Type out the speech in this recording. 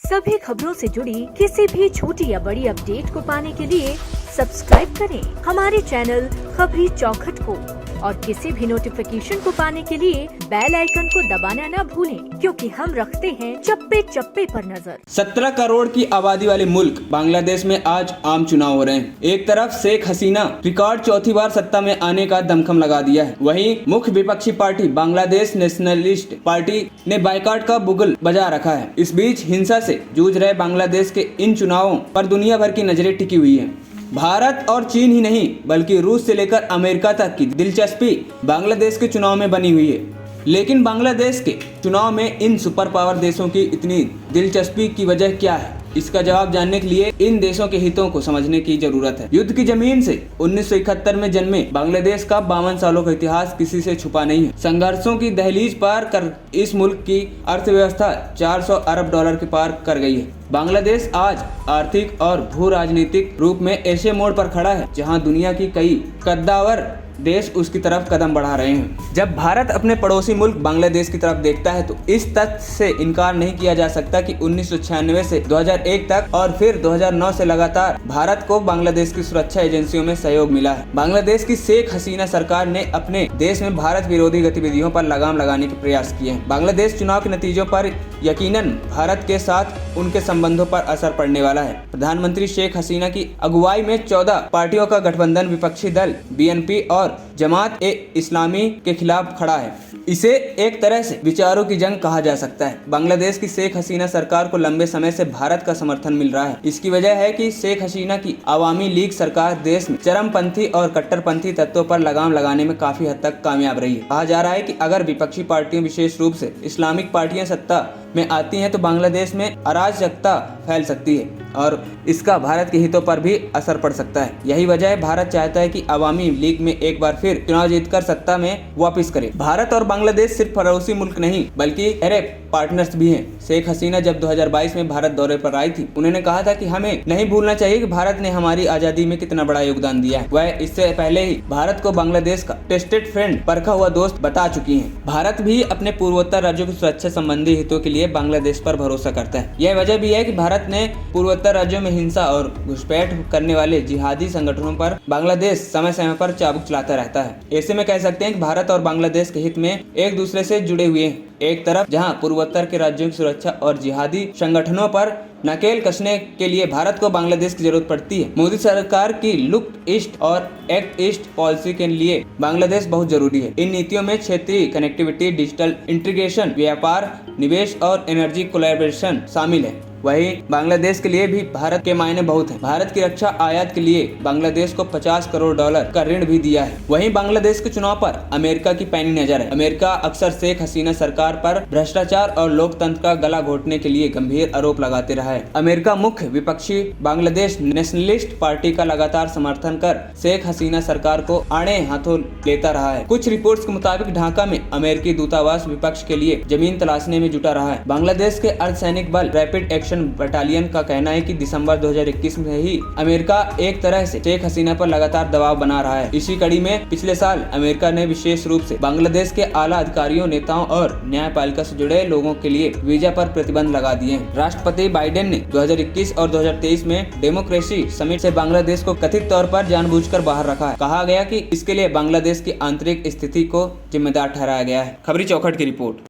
सभी खबरों से जुड़ी किसी भी छोटी या बड़ी अपडेट को पाने के लिए सब्सक्राइब करें हमारे चैनल खबरी चौखट को और किसी भी नोटिफिकेशन को पाने के लिए बेल आइकन को दबाना न भूलें, क्योंकि हम रखते हैं चप्पे चप्पे पर नजर। 17 करोड़ की आबादी वाले मुल्क बांग्लादेश में आज आम चुनाव हो रहे हैं। एक तरफ शेख हसीना रिकॉर्ड चौथी बार सत्ता में आने का दमखम लगा दिया है, वहीं मुख्य विपक्षी पार्टी बांग्लादेश नेशनलिस्ट पार्टी ने बाइकॉट का बुगल बजा रखा है। इस बीच हिंसा से जूझ रहे बांग्लादेश के इन चुनावों पर दुनिया भर की नजरें टिकी हुई है। भारत और चीन ही नहीं बल्कि रूस से लेकर अमेरिका तक की दिलचस्पी बांग्लादेश के चुनाव में बनी हुई है। लेकिन बांग्लादेश के चुनाव में इन सुपर पावर देशों की इतनी दिलचस्पी की वजह क्या है, इसका जवाब जानने के लिए इन देशों के हितों को समझने की जरूरत है। युद्ध की जमीन से 1971 में जन्मे बांग्लादेश का 52 सालों का इतिहास किसी से छुपा नहीं है। संघर्षों की दहलीज पार कर इस मुल्क की अर्थव्यवस्था 400 अरब डॉलर के पार कर गई है। बांग्लादेश आज आर्थिक और भू राजनीतिक रूप में ऐसे मोड़ पर खड़ा है जहां दुनिया की कई कद्दावर देश उसकी तरफ कदम बढ़ा रहे हैं। जब भारत अपने पड़ोसी मुल्क बांग्लादेश की तरफ देखता है तो इस तथ्य से इनकार नहीं किया जा सकता कि 1996 से 2001 तक और फिर 2009 से लगातार भारत को बांग्लादेश की सुरक्षा एजेंसियों में सहयोग मिला है। बांग्लादेश की शेख हसीना सरकार ने अपने देश में भारत विरोधी गतिविधियों पर लगाम लगाने के प्रयास किए हैं। बांग्लादेश चुनाव के नतीजों पर यकीनन भारत के साथ उनके संबंधों पर असर पड़ने वाला है। प्रधानमंत्री शेख हसीना की अगुवाई में 14 पार्टियों का गठबंधन विपक्षी दल बीएनपी और जमात ए इस्लामी के खिलाफ खड़ा है। इसे एक तरह से विचारों की जंग कहा जा सकता है। बांग्लादेश की शेख हसीना सरकार को लंबे समय से भारत का समर्थन मिल रहा है। इसकी वजह है कि शेख हसीना की अवामी लीग सरकार देश में चरमपंथी और कट्टरपंथी तत्वों पर लगाम लगाने में काफी हद तक कामयाब रही है। कहा जा रहा है कि अगर विपक्षी पार्टियां, विशेष रूप से इस्लामिक पार्टियां सत्ता में आती हैं तो बांग्लादेश में अराजकता फैल सकती है और इसका भारत के हितों पर भी असर पड़ सकता है। यही वजह है भारत चाहता है कि अवामी लीग में एक बार फिर चुनाव जीतकर सत्ता में वापस करे। भारत और बांग्लादेश सिर्फ पड़ोसी मुल्क नहीं बल्कि अरब पार्टनर्स भी हैं। शेख हसीना जब 2022 में भारत दौरे पर आई थी, उन्होंने कहा था कि हमें नहीं भूलना चाहिए कि भारत ने हमारी आजादी में कितना बड़ा योगदान दिया है। वह इससे पहले ही भारत को बांग्लादेश का टेस्टेड फ्रेंड, परखा हुआ दोस्त बता चुकी हैं। भारत भी अपने पूर्वोत्तर राज्यों की सुरक्षा संबंधी हितों के लिए बांग्लादेश पर भरोसा करता है। यह वजह भी है कि भारत ने पूर्वोत्तर राज्यों में हिंसा और घुसपैठ करने वाले जिहादी संगठनों पर बांग्लादेश समय समय पर चाबुक चलाता रहता है। ऐसे में कह सकते हैं कि भारत और बांग्लादेश के हित में एक दूसरे से जुड़े हुए हैं। एक तरफ जहां पूर्वोत्तर के राज्यों की सुरक्षा और जिहादी संगठनों पर नकेल कसने के लिए भारत को बांग्लादेश की जरूरत पड़ती है। मोदी सरकार की लुक ईस्ट और एक्ट ईस्ट पॉलिसी के लिए बांग्लादेश बहुत जरूरी है। इन नीतियों में क्षेत्रीय कनेक्टिविटी, डिजिटल इंटीग्रेशन, व्यापार, निवेश और एनर्जी कोलैबोरेशन शामिल है। वहीं बांग्लादेश के लिए भी भारत के मायने बहुत हैं। भारत की रक्षा आयात के लिए बांग्लादेश को 50 करोड़ डॉलर का ऋण भी दिया है। वहीं बांग्लादेश के चुनाव पर अमेरिका की पैनी नजर है। अमेरिका अक्सर शेख हसीना सरकार पर भ्रष्टाचार और लोकतंत्र का गला घोटने के लिए गंभीर आरोप लगाते रहा है। अमेरिका मुख्य विपक्षी बांग्लादेश नेशनलिस्ट पार्टी का लगातार समर्थन कर शेख हसीना सरकार को आड़े हाथों लेता रहा है। कुछ रिपोर्ट्स के मुताबिक ढाका में अमेरिकी दूतावास विपक्ष के लिए जमीन तलाशने में जुटा रहा है। बांग्लादेश के अर्धसैनिक बल रैपिड एक्शन बटालियन का कहना है कि दिसंबर 2021 में ही अमेरिका एक तरह से शेख हसीना पर लगातार दबाव बना रहा है। इसी कड़ी में पिछले साल अमेरिका ने विशेष रूप से बांग्लादेश के आला अधिकारियों, नेताओं और न्यायपालिका से जुड़े लोगों के लिए वीजा पर प्रतिबंध लगा दिए हैं। राष्ट्रपति बाइडेन ने 2021 और 2023 में डेमोक्रेसी समिट से बांग्लादेश को कथित तौर पर जानबूझकर बाहर रखा है। कहा गया कि इसके लिए बांग्लादेश की आंतरिक स्थिति को जिम्मेदार ठहराया गया है। खबरी चौखट की रिपोर्ट।